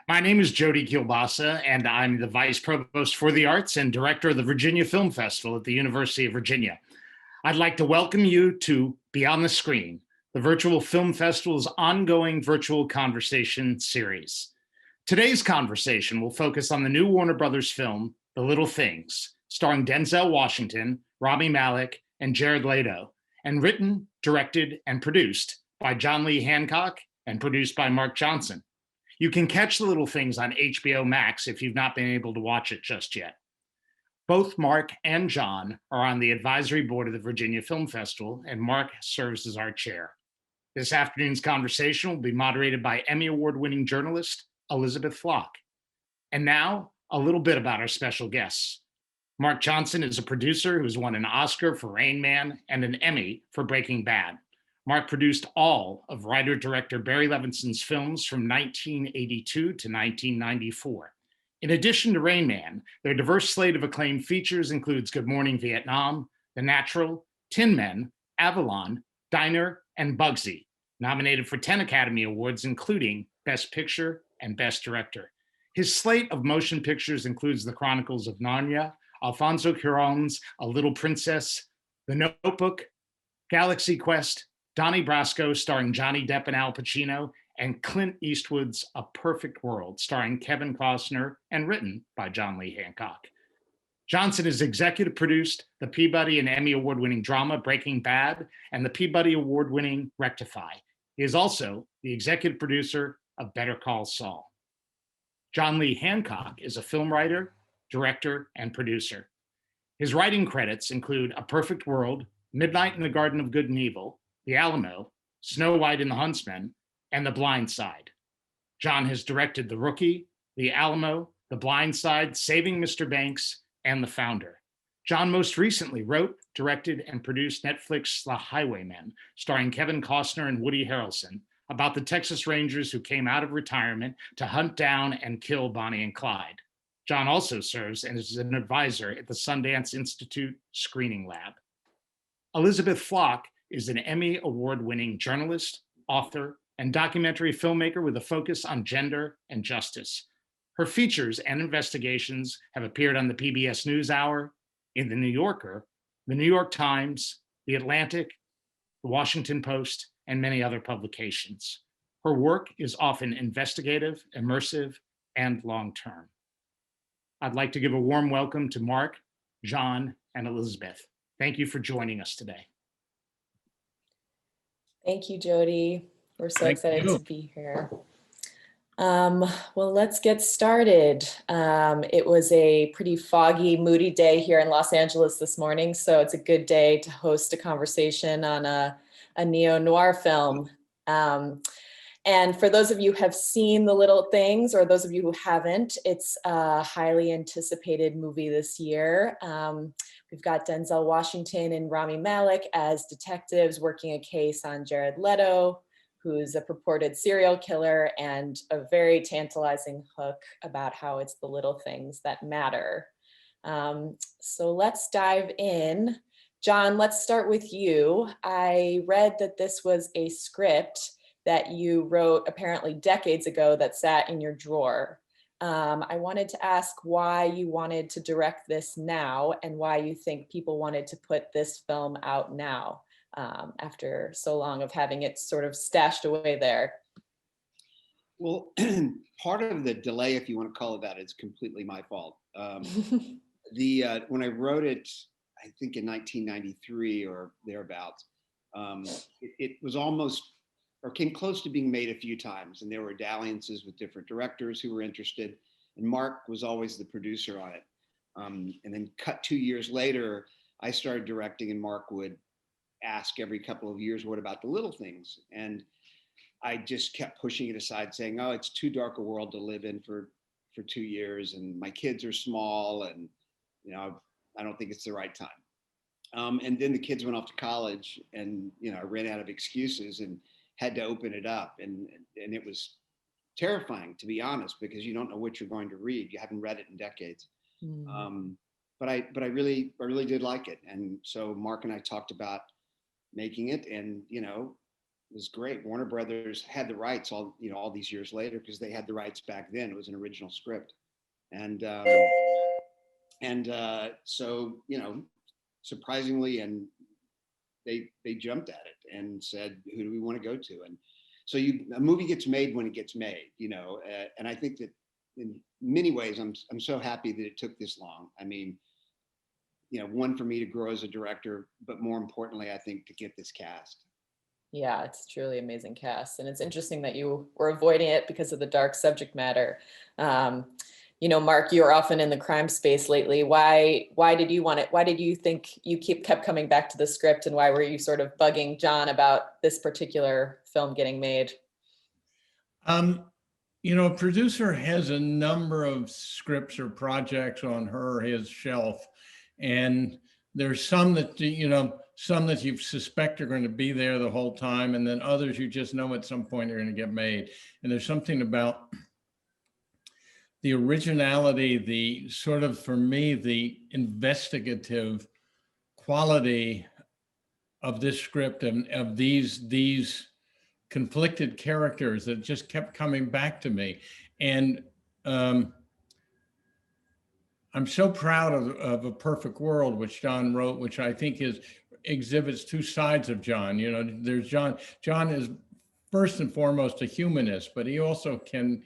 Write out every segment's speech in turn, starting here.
My name is Jody Kielbasa, and I'm the Vice Provost for the Arts and Director of the Virginia Film Festival at the University of Virginia. I'd like to welcome you to Beyond the Screen, the Virtual Film Festival's ongoing virtual conversation series. Today's conversation will focus on the new Warner Brothers film, The Little Things, starring Denzel Washington, Rami Malek, and Jared Leto, and written, directed, and produced by John Lee Hancock and produced by Mark Johnson. You can catch The Little Things on HBO Max if you've not been able to watch it just yet. Both Mark and John are on the advisory board of the Virginia Film Festival, and Mark serves as our chair. This afternoon's conversation will be moderated by Emmy Award-winning journalist Elizabeth Flock. And now, a little bit about our special guests. Mark Johnson is a producer who's won an Oscar for Rain Man and an Emmy for Breaking Bad. Mark produced all of writer-director Barry Levinson's films from 1982 to 1994. In addition to Rain Man, their diverse slate of acclaimed features includes Good Morning Vietnam, The Natural, Tin Men, Avalon, Diner, and Bugsy, nominated for 10 Academy Awards, including Best Picture and Best Director. His slate of motion pictures includes The Chronicles of Narnia, Alfonso Cuarón's A Little Princess, The Notebook, Galaxy Quest, Donnie Brasco starring Johnny Depp and Al Pacino, and Clint Eastwood's A Perfect World starring Kevin Costner and written by John Lee Hancock. Johnson has executive produced the Peabody and Emmy Award-winning drama Breaking Bad and the Peabody Award-winning Rectify. He is also the executive producer of Better Call Saul. John Lee Hancock is a film writer, director, and producer. His writing credits include A Perfect World, Midnight in the Garden of Good and Evil, The Alamo, Snow White and the Huntsman, and The Blind Side. John has directed The Rookie, The Alamo, The Blind Side, Saving Mr. Banks, and The Founder. John most recently wrote, directed, and produced Netflix's The Highwaymen, starring Kevin Costner and Woody Harrelson, about the Texas Rangers who came out of retirement to hunt down and kill Bonnie and Clyde. John also serves as an advisor at the Sundance Institute Screening Lab. Elizabeth Flock is an Emmy Award-winning journalist, author, and documentary filmmaker with a focus on gender and justice. Her features and investigations have appeared on the PBS NewsHour, in The New Yorker, The New York Times, The Atlantic, The Washington Post, and many other publications. Her work is often investigative, immersive, and long-term. I'd like to give a warm welcome to Mark, John, and Elizabeth. Thank you for joining us today. Thank you, Jody. We're so excited to be here. Well, let's get started. It was a pretty foggy, moody day here in Los Angeles this morning, so it's a good day to host a conversation on a neo-noir film. And for those of you who have seen The Little Things, or those of you who haven't, it's a highly anticipated movie this year. We've got Denzel Washington and Rami Malek as detectives working a case on Jared Leto, who's a purported serial killer, and a very tantalizing hook about how it's the little things that matter. So let's dive in. John, let's start with you. I read that this was a script that you wrote apparently decades ago that sat in your drawer. I wanted to ask why you wanted to direct this now and why you think people wanted to put this film out now after so long of having it sort of stashed away there. Well, part of the delay, if you want to call it that, is completely my fault. When I wrote it, I think in 1993 or thereabouts, it was almost, or came close to being made a few times, and there were dalliances with different directors who were interested, and Mark was always the producer on it. And then cut 2 years later, I started directing, and Mark would ask every couple of years, what about The Little Things? And I just kept pushing it aside, saying, oh, it's too dark a world to live in for 2 years, and my kids are small, and I don't think it's the right time. And then the kids went off to college, and I ran out of excuses and had to open it up, and it was terrifying, to be honest, because you don't know what you're going to read. You haven't read it in decades. But I really did like it, and so Mark and I talked about making it, and was great. Warner Brothers had the rights all these years later, because they had the rights back then. It was an original script, and so surprisingly, and they jumped at it and said, who do we want to go to? And so a movie gets made when it gets made, and I think that in many ways I'm so happy that it took this long. I mean, one, for me to grow as a director, but more importantly, I think to get this cast. Yeah, it's truly amazing cast. And it's interesting that you were avoiding it because of the dark subject matter. Mark, you're often in the crime space lately. Why did you want it? Why did you think you kept coming back to the script, and why were you sort of bugging John about this particular film getting made? A producer has a number of scripts or projects on his shelf, and there's some that you suspect are going to be there the whole time, and then others you just know at some point are going to get made. And there's something about the originality, the sort of, for me, the investigative quality of this script and of these conflicted characters that just kept coming back to me. And I'm so proud of A Perfect World, which John wrote, which I think exhibits two sides of John. There's John. John is first and foremost a humanist, but he also can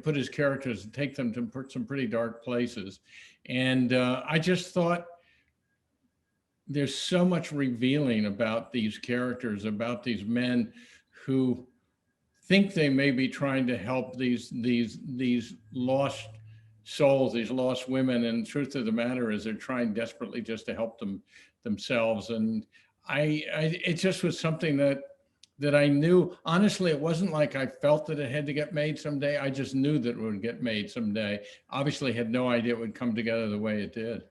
put his characters and take them to some pretty dark places. And I just thought there's so much revealing about these characters, about these men who think they may be trying to help these lost souls, these lost women, and the truth of the matter is they're trying desperately just to help themselves. And it just was something that I knew. Honestly, it wasn't like I felt that it had to get made someday. I just knew that it would get made someday. Obviously had no idea it would come together the way it did.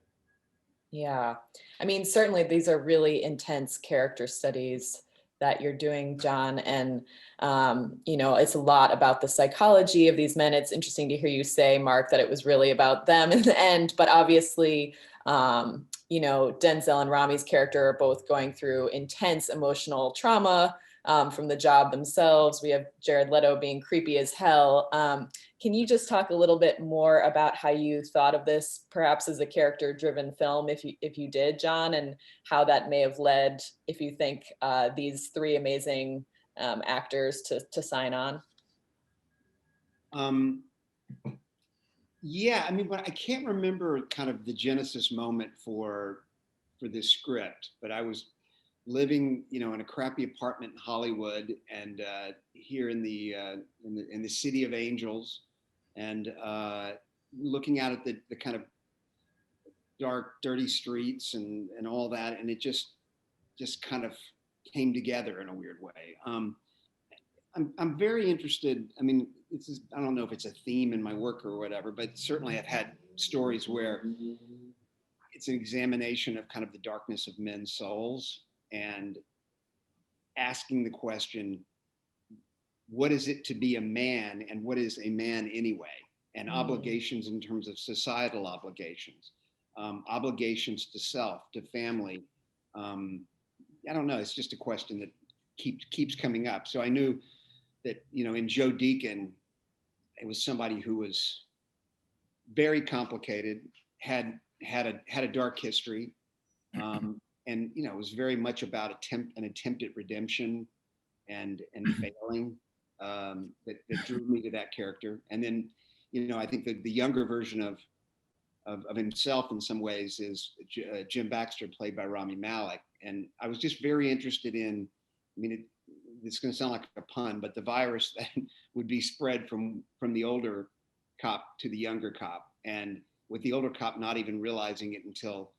Yeah, I mean, certainly these are really intense character studies that you're doing, John. And, it's a lot about the psychology of these men. It's interesting to hear you say, Mark, that it was really about them in the end. But obviously, Denzel and Rami's character are both going through intense emotional trauma from the job themselves. We have Jared Leto being creepy as hell. Can you just talk a little bit more about how you thought of this, perhaps as a character-driven film, if you did, John, and how that may have led, if you think, these three amazing actors to sign on? Yeah, I mean, but I can't remember kind of the genesis moment for this script, but I was living, in a crappy apartment in Hollywood, and here in the city of angels, and looking out at the kind of dark, dirty streets and all that, and it just kind of came together in a weird way. I'm very interested. I mean, I don't know if it's a theme in my work or whatever, but certainly I've had stories where it's an examination of kind of the darkness of men's souls and asking the question, what is it to be a man, and what is a man anyway? And obligations in terms of societal obligations, obligations to self, to family. I don't know. It's just a question that keeps coming up. So I knew that, in Joe Deacon, it was somebody who was very complicated, had a dark history, and it was very much about an attempt at redemption and failing, that drew me to that character. And then, I think that the younger version of himself in some ways is Jim Baxter, played by Rami Malek. And I was just very interested in, I mean, it's going to sound like a pun, but the virus that would be spread from the older cop to the younger cop, and with the older cop not even realizing it until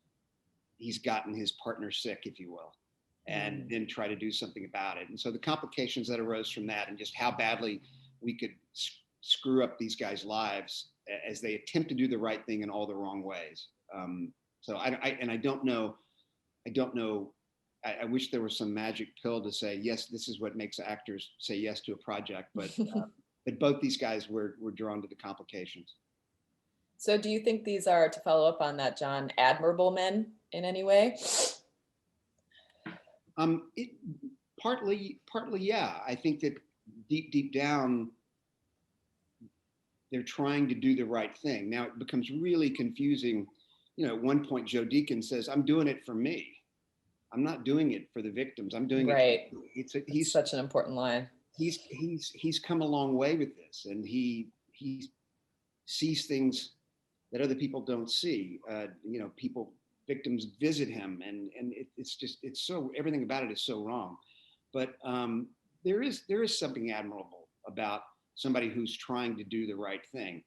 he's gotten his partner sick, if you will, and then try to do something about it. And so the complications that arose from that, and just how badly we could screw up these guys' lives as they attempt to do the right thing in all the wrong ways. So I don't know. I wish there was some magic pill to say, yes, this is what makes actors say yes to a project, but both these guys were drawn to the complications. So do you think these are, to follow up on that, John, admirable men in any way? Partly, yeah. I think that deep down, they're trying to do the right thing. Now it becomes really confusing. You know, at one point, Joe Deacon says, "I'm doing it for me. I'm not doing it for the victims. I'm doing right. it." He's such an important line. He's come a long way with this, and he sees things that other people don't see. You know, victims visit him, and it's so, everything about it is so wrong. But there is something admirable about somebody who's trying to do the right thing.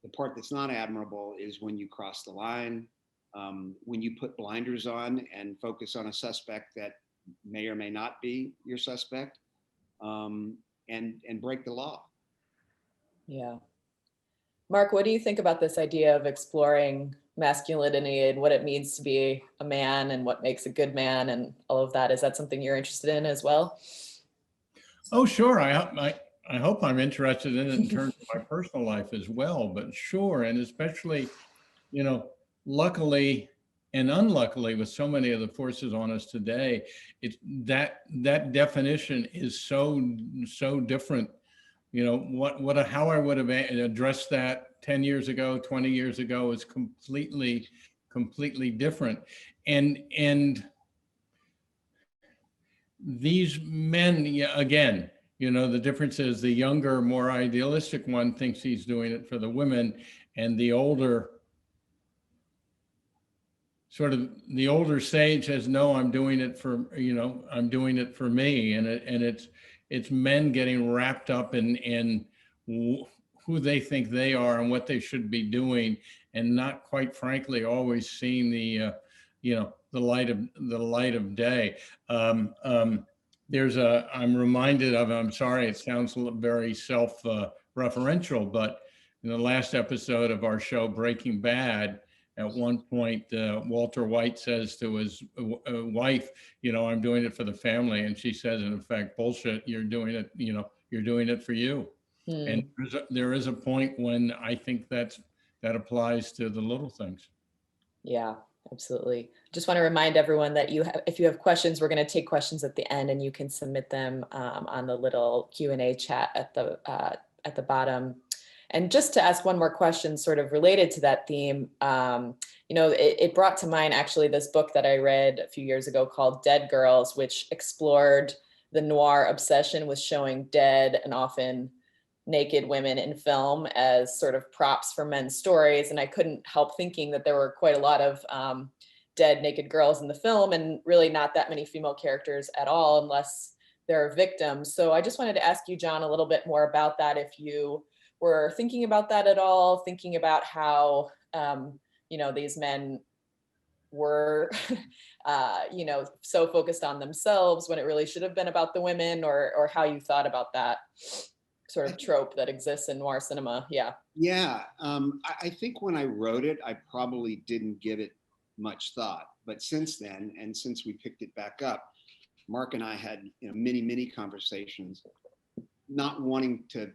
The part that's not admirable is when you cross the line, when you put blinders on and focus on a suspect that may or may not be your suspect, and break the law. Yeah. Mark, what do you think about this idea of exploring masculinity and what it means to be a man and what makes a good man and all of that? Is that something you're interested in as well? Oh, sure. I hope I'm interested in it in terms of my personal life as well, but sure. And especially, you know, luckily and unluckily with so many of the forces on us today, that definition is so different. You know, how I would have addressed that 10 years ago, 20 years ago is completely different. And these men, yeah, again, you know, the difference is the younger, more idealistic one thinks he's doing it for the women, and the older sage says, no, I'm doing it for, you know, I'm doing it for me. And it's men getting wrapped up in who they think they are and what they should be doing, and not, quite frankly, always seeing the, you know, the light of day. I'm reminded of, I'm sorry, it sounds very self-referential, but in the last episode of our show, Breaking Bad, at one point, Walter White says to his wife, you know, I'm doing it for the family. And she says, in effect, bullshit, you're doing it, you know, you're doing it for you. And there is a point when I think that applies to the little things. Yeah, absolutely. Just want to remind everyone that if you have questions, we're going to take questions at the end, and you can submit them on the little Q&A chat at the bottom. And just to ask one more question, sort of related to that theme, you know, it brought to mind actually this book that I read a few years ago called Dead Girls, which explored the noir obsession with showing dead and often naked women in film as sort of props for men's stories. And I couldn't help thinking that there were quite a lot of dead naked girls in the film, and really not that many female characters at all, unless they're victims. So I just wanted to ask you, John, a little bit more about that. If you were thinking about that at all, thinking about how, you know, these men were, you know, so focused on themselves when it really should have been about the women, or how you thought about that sort of trope that exists in noir cinema. Yeah. Yeah. I think when I wrote it, I probably didn't give it much thought. But since then, and since we picked it back up, Mark and I had, you know, many conversations, not wanting to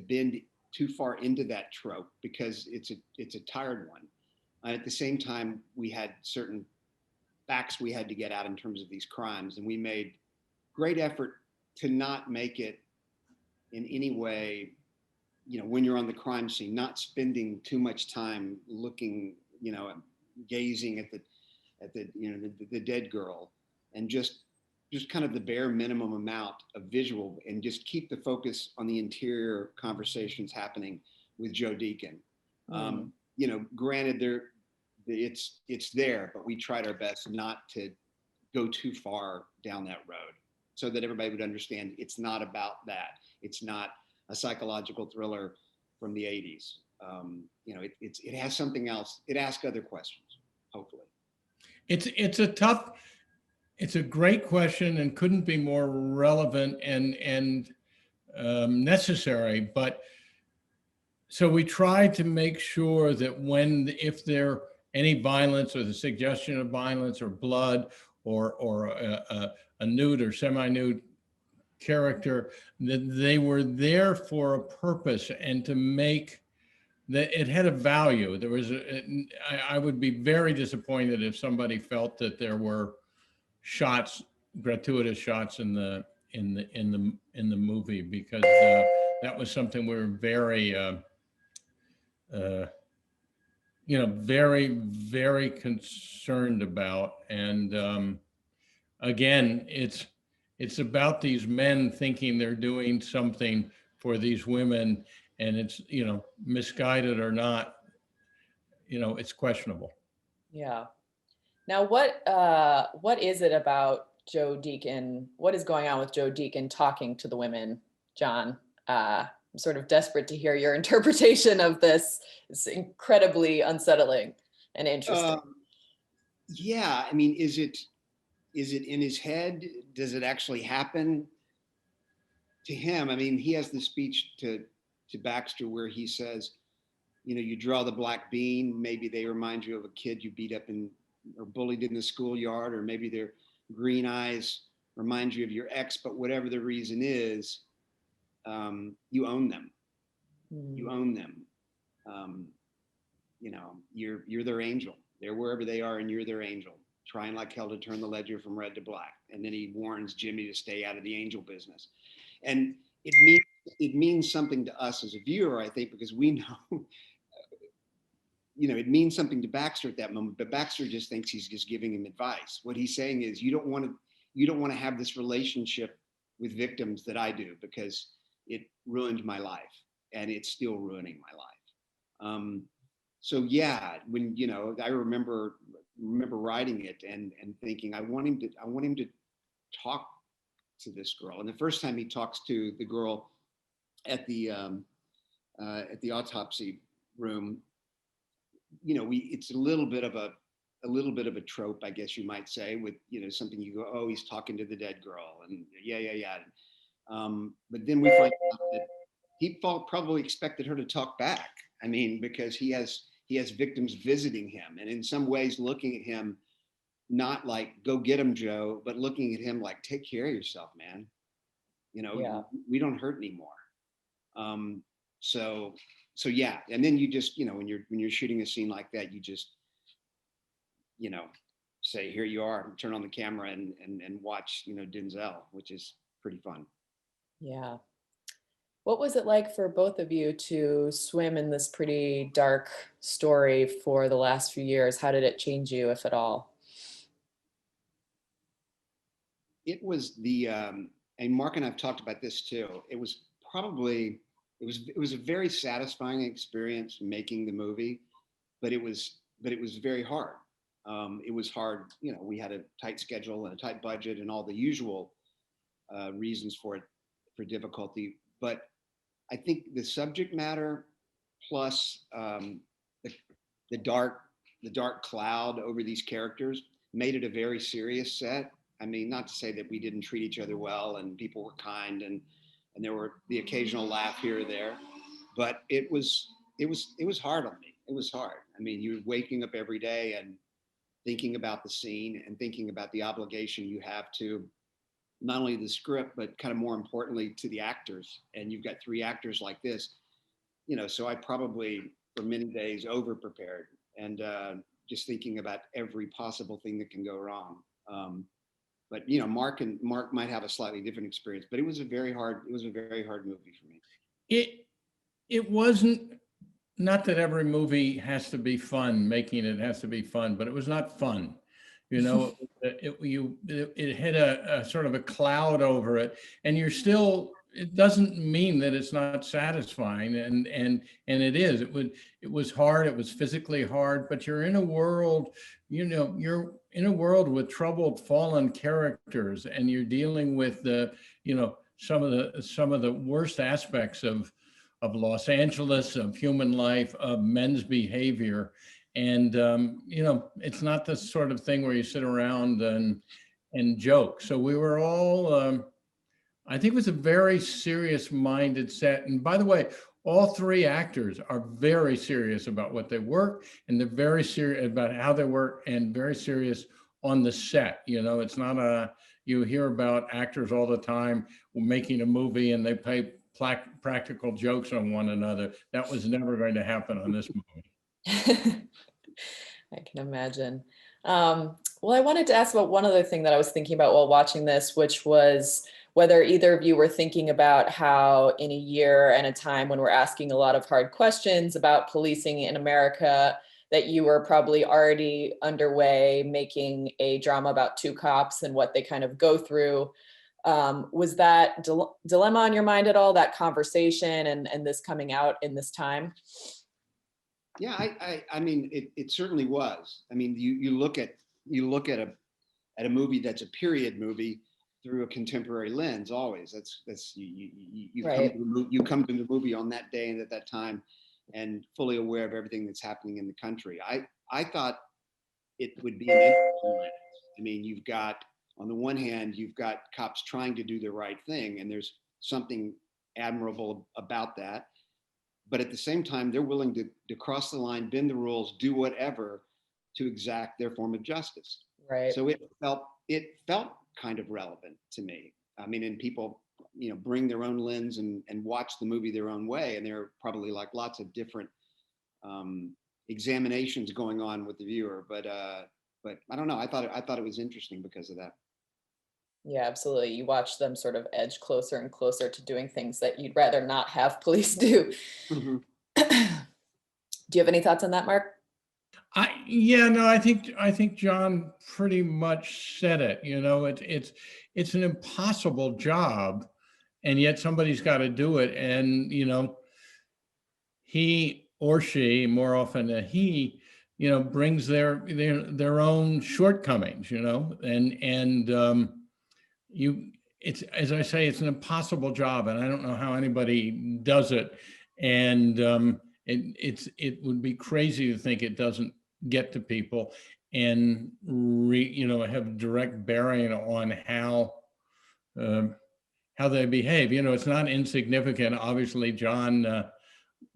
bend too far into that trope, because it's a tired one. At the same time, we had certain facts we had to get out in terms of these crimes, and we made great effort to not make it in any way, you know, when you're on the crime scene, not spending too much time looking, you know, gazing at the you know, the dead girl, and just kind of the bare minimum amount of visual, and just keep the focus on the interior conversations happening with Joe Deacon. You know, granted, it's there, but we tried our best not to go too far down that road, so that everybody would understand it's not about that. It's not a psychological thriller from the 80s. You know, it has something else. It asks other questions, hopefully. It's a great question, and couldn't be more relevant and necessary. But so we try to make sure that if there any violence, or the suggestion of violence or blood, or a nude or semi-nude character, that they were there for a purpose, and to make that it had a value. There was I would be very disappointed if somebody felt that there were gratuitous shots in the the movie, because that was something we were very very concerned about. And again, it's about these men thinking they're doing something for these women, and it's, misguided or not, it's questionable. Yeah. Now, what is it about Joe Deacon? What is going on with Joe Deacon talking to the women, John? I'm sort of desperate to hear your interpretation of this. It's incredibly unsettling and interesting. Yeah, I mean, is it in his head? Does it actually happen to him? I mean, he has the speech to Baxter where he says, you draw the black bean. Maybe they remind you of a kid you beat up or bullied in the schoolyard, or maybe their green eyes remind you of your ex. But whatever the reason is, you own them. You own them. You're their angel. They're wherever they are, and you're their angel. Trying like hell to turn the ledger from red to black. And then he warns Jimmy to stay out of the angel business. And it means something to us as a viewer, I think, because we know. It means something to Baxter at that moment, but Baxter just thinks he's just giving him advice. What he's saying is, you don't want to have this relationship with victims that I do, because it ruined my life, and it's still ruining my life. So yeah, when I remember writing it and thinking, I want him to talk to this girl. And the first time he talks to the girl at the autopsy room, it's a little bit of a trope, I guess you might say, with something you go, oh, he's talking to the dead girl, and yeah. But then we find out that he probably expected her to talk back. I mean, because he has victims visiting him, and in some ways looking at him not like, go get him, Joe, but looking at him like, take care of yourself, man. We don't hurt anymore. So yeah, and then you just, when you're shooting a scene like that, you just, say, here you are, turn on the camera and watch, Denzel, which is pretty fun. Yeah. What was it like for both of you to swim in this pretty dark story for the last few years? How did it change you, if at all? It was and Mark and I've talked about this too. It was a very satisfying experience making the movie, but it was very hard. It was hard. We had a tight schedule and a tight budget and all the usual reasons for difficulty. But I think the subject matter plus the dark cloud over these characters made it a very serious set. I mean, not to say that we didn't treat each other well and people were kind and there were the occasional laugh here or there, but it was hard on me. It was hard. I mean, you're waking up every day and thinking about the scene and thinking about the obligation you have to not only the script, but kind of more importantly to the actors. And you've got 3 actors like this, so I probably for many days over prepared and just thinking about every possible thing that can go wrong. But Mark might have a slightly different experience, but it was a very hard movie for me. It wasn't, not that every movie has to be fun, making it has to be fun, but it was not fun. It had a sort of a cloud over it, and it doesn't mean that it's not satisfying, and it is. It was hard. It was physically hard, but you're in a world, you're in a world with troubled, fallen characters, and you're dealing with some of the worst aspects of Los Angeles, of human life, of men's behavior. And, it's not the sort of thing where you sit around and joke. So we were all, I think it was a very serious minded set. And by the way, all 3 actors are very serious about what they work, and they're very serious about how they work, and very serious on the set. It's not you hear about actors all the time making a movie and they play practical jokes on one another. That was never going to happen on this movie. I can imagine. Well, I wanted to ask about one other thing that I was thinking about while watching this, which was whether either of you were thinking about how in a year and a time when we're asking a lot of hard questions about policing in America, that you were probably already underway making a drama about two cops and what they kind of go through. Was that dilemma on your mind at all, that conversation and this coming out in this time? Yeah, I mean, it certainly was. I mean, you look at a movie that's a period movie through a contemporary lens. Always, that's you Right. come to the movie on that day and at that time, and fully aware of everything that's happening in the country. I thought it would be an interesting lens. I mean, you've got, on the one hand, you've got cops trying to do the right thing, and there's something admirable about that. But at the same time, they're willing to cross the line, bend the rules, do whatever to exact their form of justice. Right. So it felt kind of relevant to me. I mean, and people, bring their own lens and watch the movie their own way. And there are probably like lots of different examinations going on with the viewer. But I don't know. I thought it was interesting because of that. Yeah, absolutely. You watch them sort of edge closer and closer to doing things that you'd rather not have police do. Mm-hmm. Do you have any thoughts on that, Mark? I think John pretty much said it. It's an impossible job, and yet somebody's got to do it. And he or she, more often than he, brings their own shortcomings. It's, as I say, it's an impossible job, and I don't know how anybody does it. And it would be crazy to think it doesn't get to people and have direct bearing on how they behave. It's not insignificant. Obviously, John,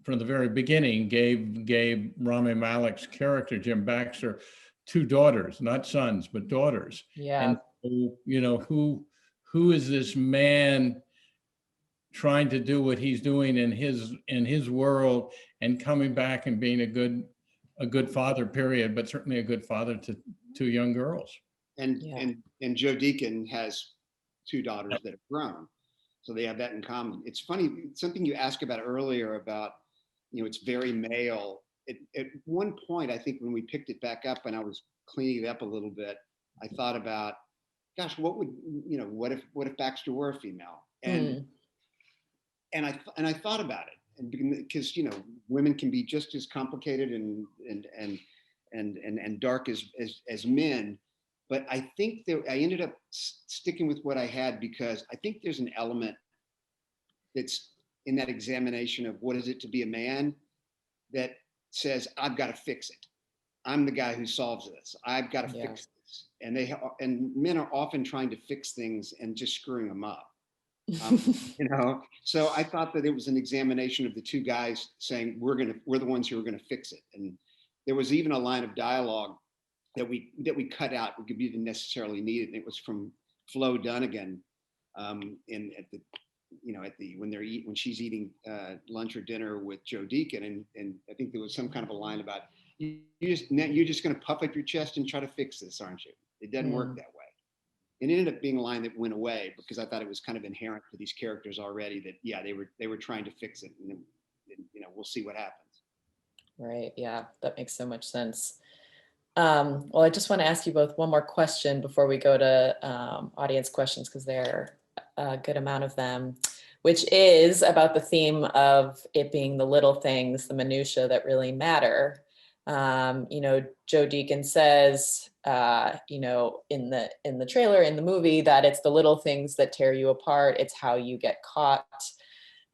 from the very beginning, gave Rami Malek's character, Jim Baxter, two daughters, not sons, but daughters. Yeah. And so, who is this man trying to do what he's doing in his world and coming back and being a good father, period, but certainly a good father to two young girls. And Joe Deacon has two daughters that have grown, so they have that in common. It's funny, something you asked about earlier about, it's very male. At one point, I think when we picked it back up and I was cleaning it up a little bit, I thought about, gosh, what if Baxter were a female? And I thought about it, and because women can be just as complicated and dark as men, but I think that I ended up sticking with what I had because I think there's an element that's in that examination of what is it to be a man that says, I've got to fix it. I'm the guy who solves this. I've got to fix this. And men are often trying to fix things and just screwing them up. So I thought that it was an examination of the two guys saying, we're the ones who are going to fix it. And there was even a line of dialogue that we cut out. We didn't necessarily need it. And it was from Flo Dunnigan when she's eating lunch or dinner with Joe Deacon. And I think there was some kind of a line about, you're just going to puff up your chest and try to fix this, aren't you? It doesn't work that way. And it ended up being a line that went away because I thought it was kind of inherent to these characters already that, they were trying to fix it, and then, we'll see what happens. Right. Yeah, that makes so much sense. Well, I just want to ask you both one more question before we go to audience questions, because there are a good amount of them, which is about the theme of it being the little things, the minutia that really matter. Joe Deacon says, in the trailer, in the movie, that it's the little things that tear you apart. It's how you get caught.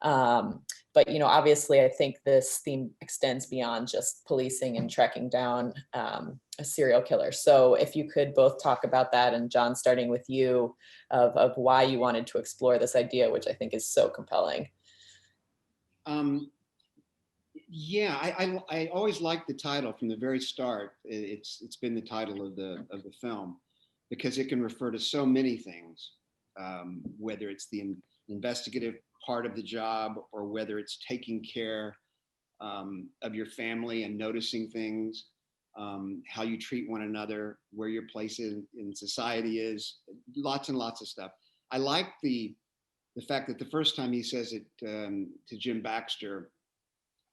But obviously, I think this theme extends beyond just policing and tracking down a serial killer. So if you could both talk about that, and John, starting with you, of why you wanted to explore this idea, which I think is so compelling. I always liked the title from the very start. It's been the title of the film because it can refer to so many things, whether it's the investigative part of the job or whether it's taking care of your family and noticing things, how you treat one another, where your place in society is, lots and lots of stuff. I like the fact that the first time he says it to Jim Baxter,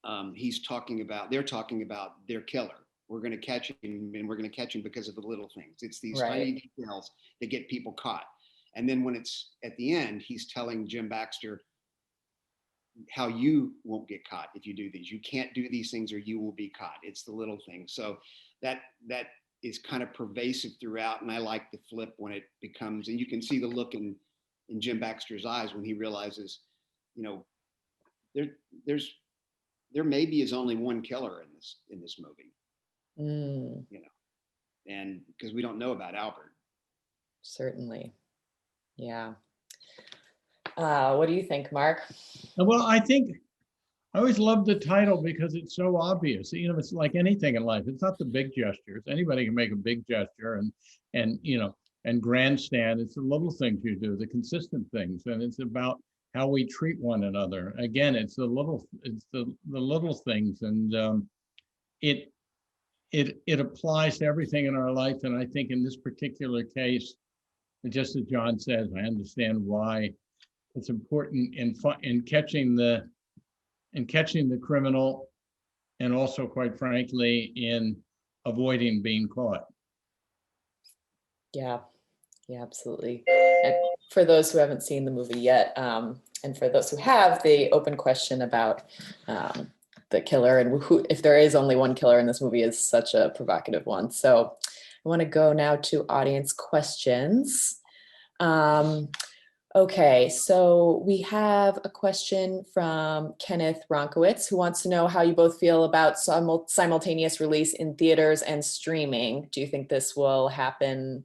they're talking about their killer. We're going to catch him, and we're going to catch him because of the little things. It's these tiny details that get people caught. And then when it's at the end, he's telling Jim Baxter how you won't get caught if you do these. You can't do these things or you will be caught. It's the little things. So that is kind of pervasive throughout. And I like the flip when it becomes, and you can see the look in Jim Baxter's eyes when he realizes, there maybe is only one killer in this movie. And because we don't know about Albert. Certainly. Yeah. What do you think, Mark? Well, I always love the title because it's so obvious. It's like anything in life. It's not the big gestures. Anybody can make a big gesture and grandstand. It's the little things you do, the consistent things, and it's about how we treat one another. Again, it's the little things, and it applies to everything in our life. And I think in this particular case, just as John says, I understand why it's important in catching the criminal, and also, quite frankly, in avoiding being caught. Yeah, absolutely. And for those who haven't seen the movie yet, and for those who have, the open question about the killer and if there is only one killer in this movie is such a provocative one. So I want to go now to audience questions. Okay, so we have a question from Kenneth Ronkowitz, who wants to know how you both feel about simultaneous release in theaters and streaming. Do you think this will happen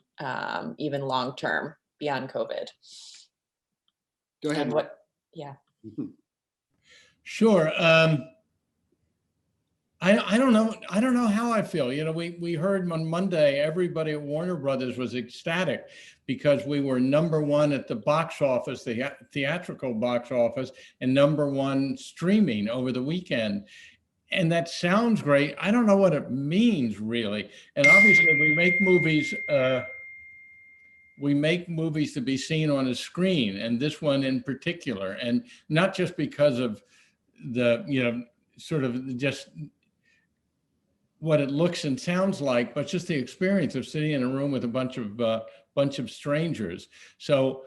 even long term beyond COVID? Go ahead. And yeah. Sure. I don't know. I don't know how I feel. We heard on Monday, everybody at Warner Brothers was ecstatic because we were #1 at the box office, the theatrical box office, and #1 streaming over the weekend. And that sounds great. I don't know what it means really. And obviously we make movies. We make movies to be seen on a screen, and this one in particular, and not just because of the sort of just what it looks and sounds like, but just the experience of sitting in a room with a bunch of strangers. So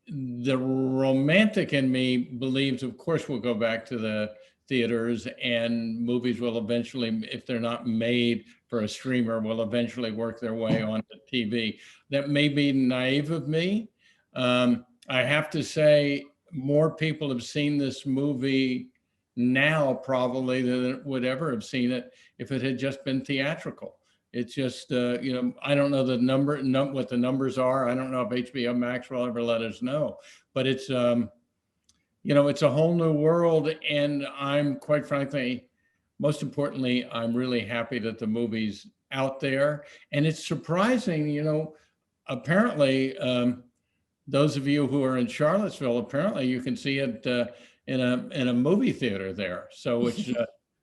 the romantic in me believes, of course, we'll go back to the theaters, and movies will eventually, if they're not made for a streamer, will eventually work their way onto TV. That may be naive of me. I have to say, more people have seen this movie now probably than would ever have seen it if it had just been theatrical. It's just, I don't know what the numbers are. I don't know if HBO Max will ever let us know, but it's, it's a whole new world. And I'm, quite frankly, most importantly, I'm really happy that the movie's out there. And it's surprising, apparently, those of you who are in Charlottesville, apparently you can see it in a movie theater there. So which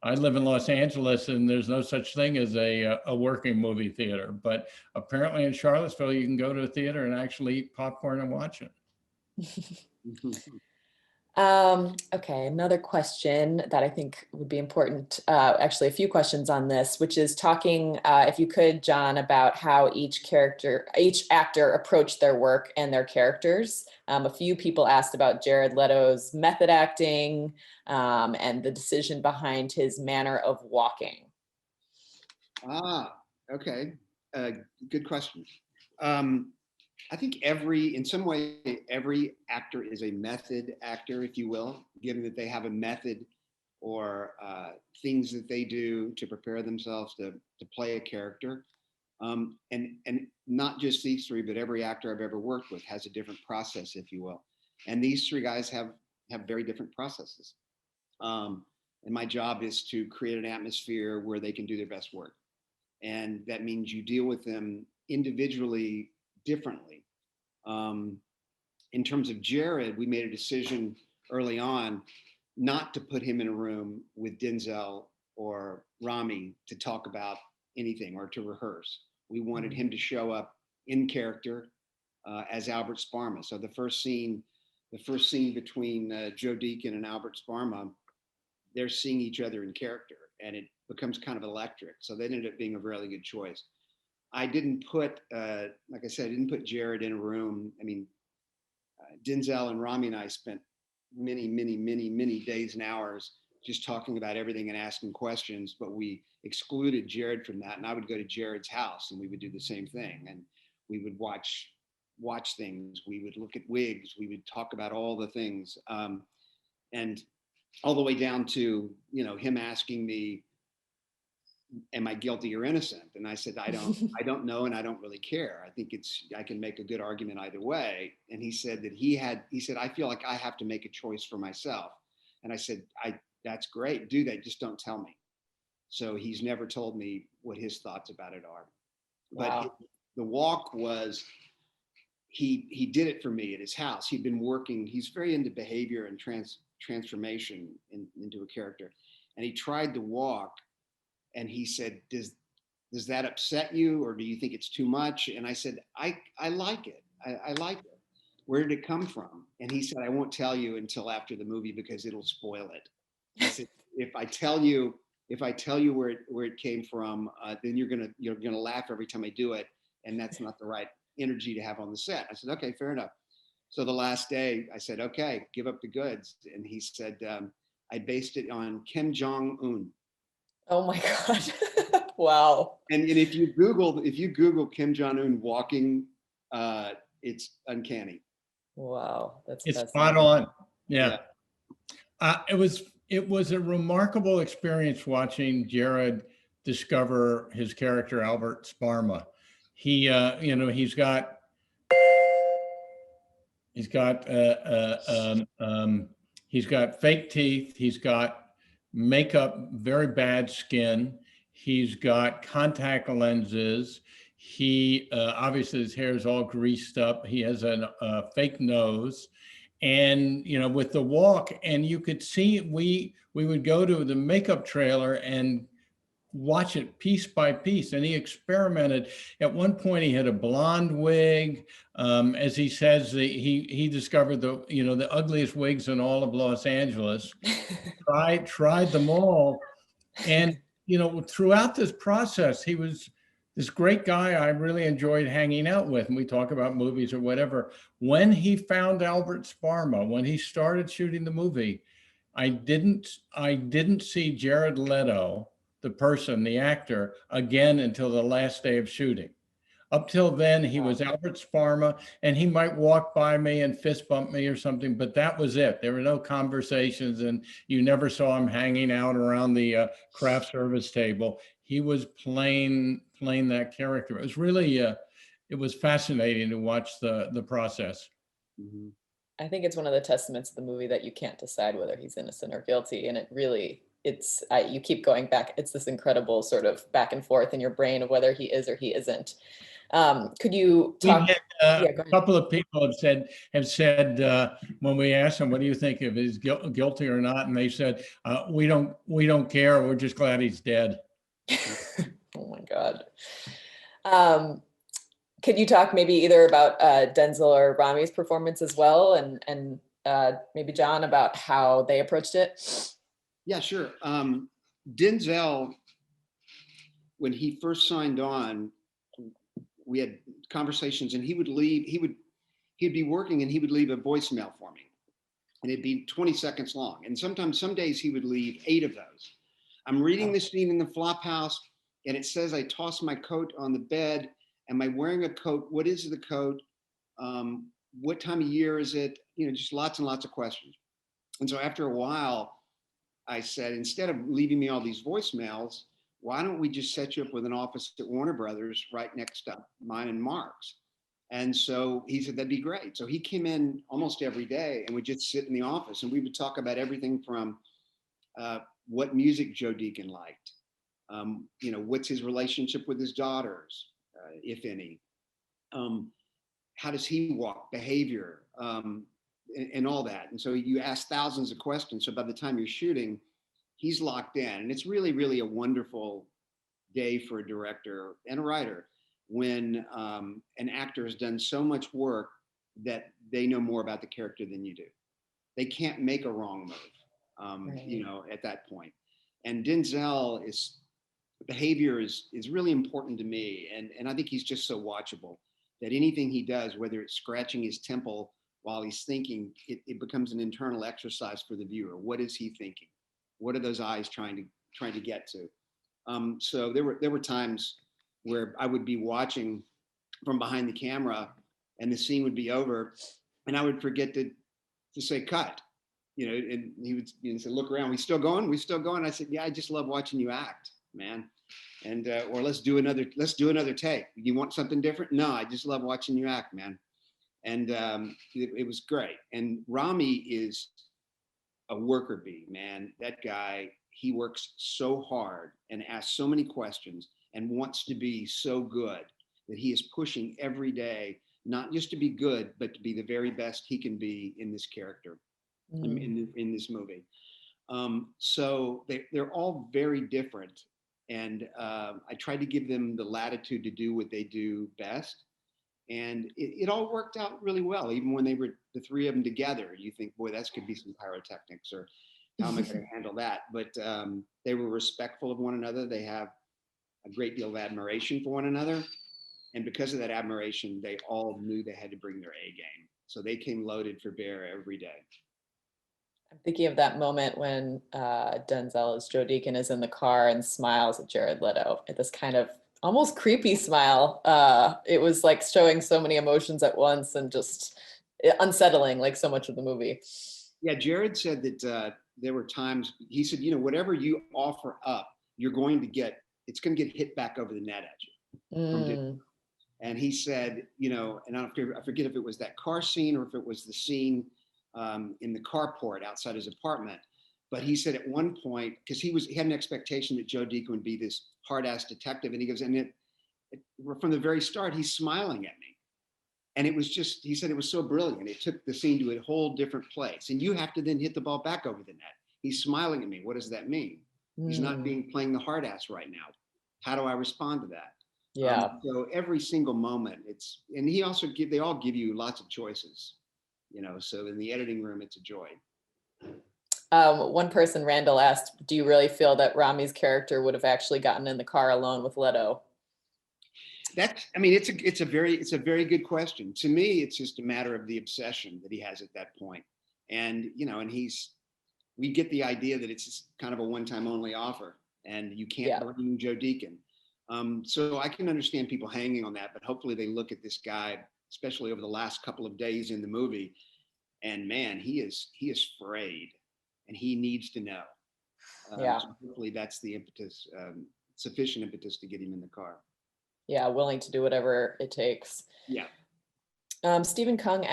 I live in Los Angeles, and there's no such thing as a working movie theater. But apparently in Charlottesville, you can go to a theater and actually eat popcorn and watch it. Okay, another question that I think would be important, actually a few questions on this, which is talking, if you could, John, about how each actor approached their work and their characters. A few people asked about Jared Leto's method acting and the decision behind his manner of walking. Okay, good question. I think in some way, every actor is a method actor, if you will, given that they have a method or things that they do to prepare themselves to play a character. And not just these three, but every actor I've ever worked with has a different process, if you will. And these three guys have very different processes. And my job is to create an atmosphere where they can do their best work. And that means you deal with them individually differently. In terms of Jared, we made a decision early on not to put him in a room with Denzel or Rami to talk about anything or to rehearse. We wanted him to show up in character, as Albert Sparma. So the first scene between Joe Deacon and Albert Sparma, they're seeing each other in character, and it becomes kind of electric. So that ended up being a really good choice. I didn't put, like I said, I didn't put Jared in a room. I mean, Denzel and Rami and I spent many days and hours just talking about everything and asking questions, but we excluded Jared from that. And I would go to Jared's house and we would do the same thing. And we would watch things. We would look at wigs. We would talk about all the things. And all the way down to, him asking me, am I guilty or innocent? And I said, I don't know. And I don't really care. I think I can make a good argument either way. And he said that I feel like I have to make a choice for myself. And I said, that's great. Do that. Just don't tell me. So he's never told me what his thoughts about it are. Wow. But the walk was, he did it for me at his house. He'd been working, he's very into behavior and transformation into a character. And he tried the walk and he said, does that upset you? Or do you think it's too much? And I said, I like it. I like it. Where did it come from? And he said, I won't tell you until after the movie because it'll spoil it. I said, if I tell you where it came from, then you're gonna laugh every time I do it, and that's not the right energy to have on the set. I said, okay, fair enough. So the last day, I said, okay, give up the goods, and he said, I based it on Kim Jong-un. Oh my God! Wow. And if you Google Kim Jong-un walking, it's uncanny. Wow, it's spot on. Yeah. It was a remarkable experience watching Jared discover his character Albert Sparma. He's got fake teeth. He's got makeup, very bad skin. He's got contact lenses. He obviously his hair is all greased up. He has a fake nose. And, with the walk, and you could see, we would go to the makeup trailer and watch it piece by piece. And he experimented. At one point he had a blonde wig. As he says, he discovered the ugliest wigs in all of Los Angeles, tried them all. And, throughout this process, he was this great guy I really enjoyed hanging out with, and we talk about movies or whatever. When he found Albert Sparma, when he started shooting the movie, I didn't see Jared Leto, the person, the actor, again until the last day of shooting. Up till then, he was Albert Sparma, and he might walk by me and fist bump me or something, but that was it. There were no conversations, and you never saw him hanging out around the craft service table. He was playing that character. It was really, it was fascinating to watch the process. Mm-hmm. I think it's one of the testaments of the movie that you can't decide whether he's innocent or guilty, and it really, you keep going back. It's this incredible sort of back and forth in your brain of whether he is or he isn't. Could you talk? A couple of people have said when we asked them, "What do you think if he's guilty or not?" and they said, "We don't care. We're just glad he's dead." Oh my God. Could you talk maybe either about Denzel or Rami's performance as well, and maybe John about how they approached it? Yeah, sure. Denzel, when he first signed on, we had conversations, and he would leave. He'd be working, and he would leave a voicemail for me, and it'd be 20 seconds long. And some days he would leave 8 of those. I'm reading the scene in the flop house, and it says I tossed my coat on the bed. Am I wearing a coat? What is the coat? What time of year is it? Just lots and lots of questions. And so after a while, I said, instead of leaving me all these voicemails, why don't we just set you up with an office at Warner Brothers right next to mine and Mark's? And so he said, that'd be great. So he came in almost every day and would just sit in the office, and we would talk about everything from what music Joe Deacon liked, what's his relationship with his daughters, if any, how does he walk, behavior, and all that. And so you ask thousands of questions. So by the time you're shooting, he's locked in. And it's really, really a wonderful day for a director and a writer when an actor has done so much work that they know more about the character than you do. They can't make a wrong move, Right. you know, at that point. And Denzel is behavior is really important to me, and I think he's just so watchable that anything he does, whether it's scratching his temple while he's thinking, it becomes an internal exercise for the viewer. What is he thinking? What are those eyes trying to get to? So there were times where I would be watching from behind the camera, and the scene would be over, and I would forget to say cut, you know, and he would say, look around, we still going? We still going? I said, yeah, I just love watching you act, man. And or let's do another take. You want something different? No, I just love watching you act, man. And it was great. And Rami is a worker bee, man. That guy, he works so hard and asks so many questions and wants to be so good that he is pushing every day, not just to be good, but to be the very best he can be in this character, in this movie. So they're all very different. And I tried to give them the latitude to do what they do best. And it all worked out really well. Even when they were the three of them together, you think, boy, that's could be some pyrotechnics, or how am I going to handle that? But they were respectful of one another. They have a great deal of admiration for one another. And because of that admiration, they all knew they had to bring their A game. So they came loaded for bear every day. I'm thinking of that moment when Denzel as Joe Deacon is in the car and smiles at Jared Leto at this kind of almost creepy smile. It was like showing so many emotions at once and just unsettling, like so much of the movie. Yeah, Jared said that there were times, he said, you know, whatever you offer up, you're going to get, it's going to get hit back over the net at you. And he said, you know, and I forget if it was that car scene or if it was the scene in the carport outside his apartment. But he said at one point, because he had an expectation that Joe Deacon would be this hard-ass detective, and he goes, and from the very start, he's smiling at me. And it was just, he said it was so brilliant. It took the scene to a whole different place. And you have to then hit the ball back over the net. He's smiling at me. What does that mean? He's not playing the hard ass right now. How do I respond to that? Yeah. So every single moment, and he also they all give you lots of choices, you know, so in the editing room, it's a joy. One person, Randall, asked, do you really feel that Rami's character would have actually gotten in the car alone with Leto? I mean, it's a very good question. To me, it's just a matter of the obsession that he has at that point. And, you know, and we get the idea that it's just kind of a one-time only offer, and you can't bring Joe Deacon. So I can understand people hanging on that, but hopefully they look at this guy, especially over the last couple of days in the movie, and man, he is frayed, and he needs to know. So hopefully that's the impetus, sufficient impetus to get him in the car. Yeah, willing to do whatever it takes. Yeah. Stephen Kung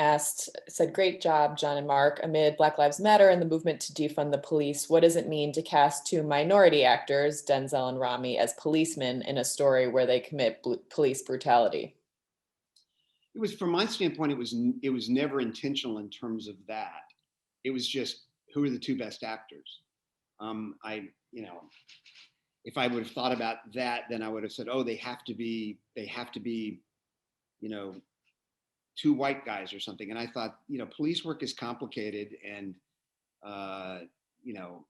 said, great job, John and Mark. Amid Black Lives Matter and the movement to defund the police, what does it mean to cast two minority actors, Denzel and Rami, as policemen in a story where they commit police brutality? It was, from my standpoint, it was never intentional in terms of that. It was just, who are the two best actors? You know, if I would have thought about that, then I would have said, oh, they have to be, you know, two white guys or something. And I thought, you know, police work is complicated, and you know,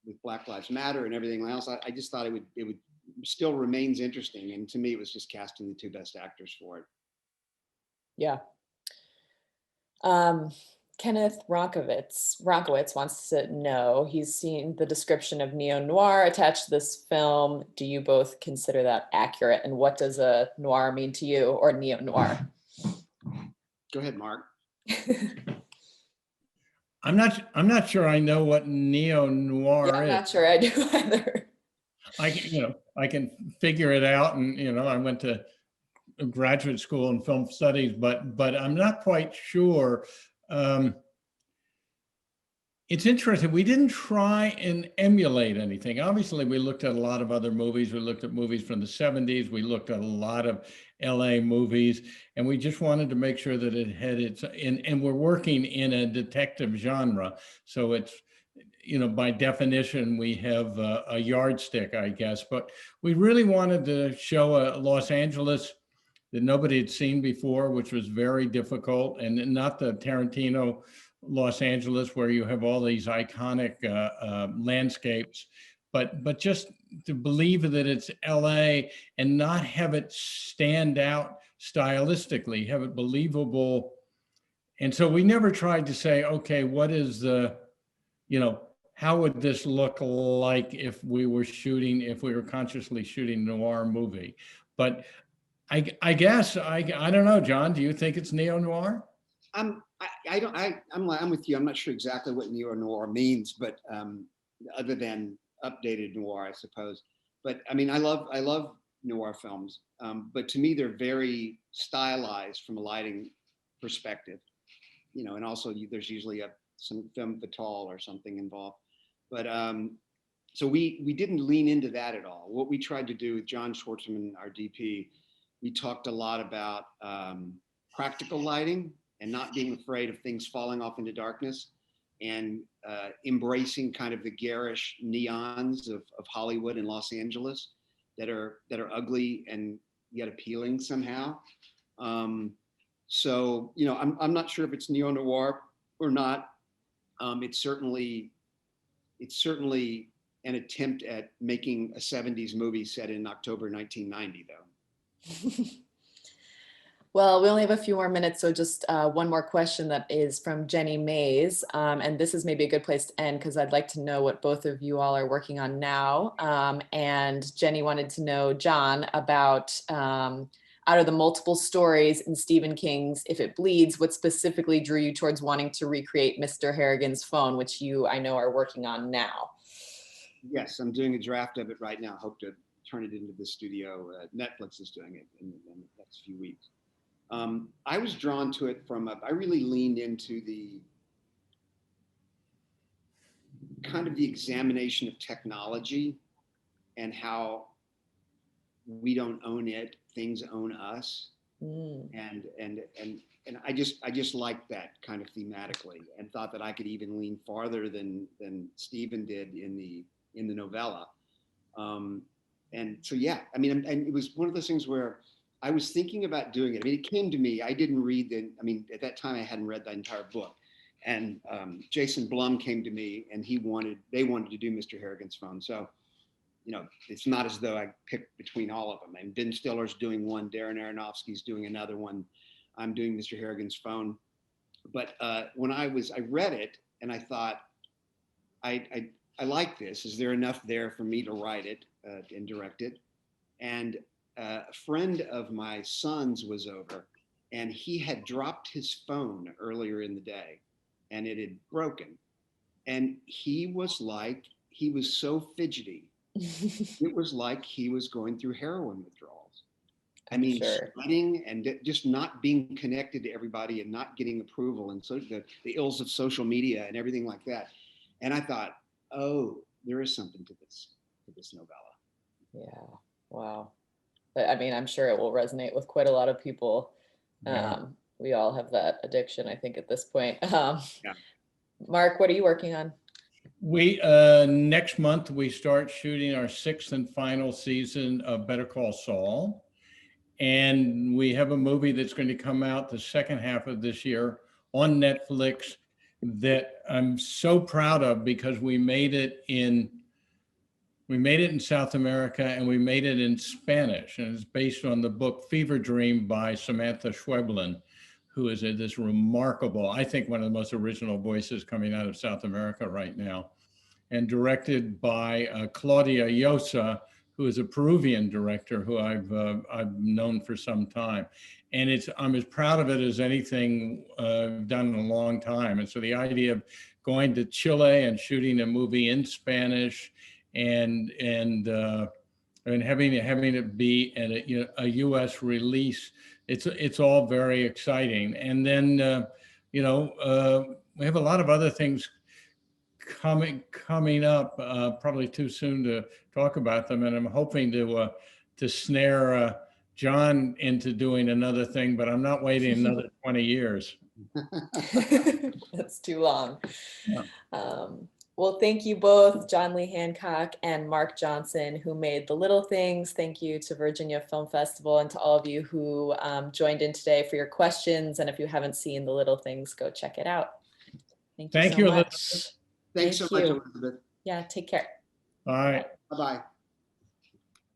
with Black Lives Matter and everything else, I just thought it would still remains interesting. And to me, it was just casting the two best actors for it. Yeah. Kenneth Ronkowitz wants to know, he's seen the description of neo-noir attached to this film. Do you both consider that accurate? And what does a noir mean to you, or neo-noir? Go ahead, Mark. I'm not sure I know what neo-noir is. I'm not sure I do either. I can figure it out, and you know, I went to graduate school in film studies, but I'm not quite sure. It's interesting. We didn't try and emulate anything. Obviously, we looked at a lot of other movies. We looked at movies from the 70s. We looked at a lot of LA movies, and we just wanted to make sure that it had and we're working in a detective genre. So it's, you know, by definition, we have a yardstick, I guess, but we really wanted to show a Los Angeles that nobody had seen before, which was very difficult, and not the Tarantino Los Angeles where you have all these iconic landscapes, but just to believe that it's LA and not have it stand out stylistically, have it believable. And so we never tried to say, okay, what is the, how would this look like if we were consciously shooting a noir movie? But I guess, I don't know, John, do you think it's neo-noir? I'm with you. I'm not sure exactly what neo-noir means, but other than updated noir, I suppose. But I mean, I love noir films, but to me, they're very stylized from a lighting perspective, and also there's usually some femme fatale or something involved. But so we didn't lean into that at all. What we tried to do with John Schwartzman, our DP, we talked a lot about practical lighting and not being afraid of things falling off into darkness, and embracing kind of the garish neons of Hollywood and Los Angeles that are ugly and yet appealing somehow. So I'm not sure if it's neo-noir or not. It's certainly an attempt at making a 70s movie set in October 1990, though. Well, we only have a few more minutes, so just one more question that is from Jenny Mays. And this is maybe a good place to end because I'd like to know what both of you all are working on now. And Jenny wanted to know, John, about out of the multiple stories in Stephen King's If It Bleeds, what specifically drew you towards wanting to recreate Mr. Harrigan's phone, which you, I know, are working on now? Yes, I'm doing a draft of it right now. Hope to turn it into the studio. Netflix is doing it in the next few weeks. I was drawn to it I really leaned into the kind of the examination of technology and how we don't own it, things own us. And I just liked that kind of thematically, and thought that I could even lean farther than Stephen did in the novella. And so, yeah, I mean, and it was one of those things where I was thinking about doing it. I mean, it came to me. I didn't read at that time I hadn't read the entire book. And Jason Blum came to me, and they wanted to do Mr. Harrigan's phone. So, it's not as though I picked between all of them. And Ben Stiller's doing one, Darren Aronofsky's doing another one. I'm doing Mr. Harrigan's phone. But when I read it, and I thought, I like this. Is there enough there for me to write it and direct it? And a friend of my son's was over, and he had dropped his phone earlier in the day, and it had broken. And he was so fidgety. It was like he was going through heroin withdrawals. I mean, sweating and just not being connected to everybody and not getting approval, and so the ills of social media and everything like that. And I thought, oh, there is something to this novella. Yeah. Wow. I mean, I'm sure it will resonate with quite a lot of people. Yeah. We all have that addiction, I think, at this point. Yeah. Mark, what are you working on? We next month we start shooting our 6th and final season of Better Call Saul, and we have a movie that's going to come out the second half of this year on Netflix that I'm so proud of, because we made it in South America, and we made it in Spanish, and it's based on the book Fever Dream by Samantha Schweblin, who is this remarkable, I think, one of the most original voices coming out of South America right now, and directed by Claudia Llosa, who is a Peruvian director who I've known for some time. And I'm as proud of it as anything I've done in a long time. And so the idea of going to Chile and shooting a movie in Spanish and having it be a U.S. release, it's all very exciting. And then we have a lot of other things coming up. Probably too soon to talk about them, and I'm hoping to snare John into doing another thing, but I'm not waiting another 20 years. That's too long. Yeah. Well, thank you both, John Lee Hancock and Mark Johnson, who made The Little Things. Thank you to Virginia Film Festival and to all of you who joined in today for your questions. And if you haven't seen The Little Things, go check it out. Thank you so much. Thanks so much, Elizabeth. Yeah, take care. Bye. Bye-bye.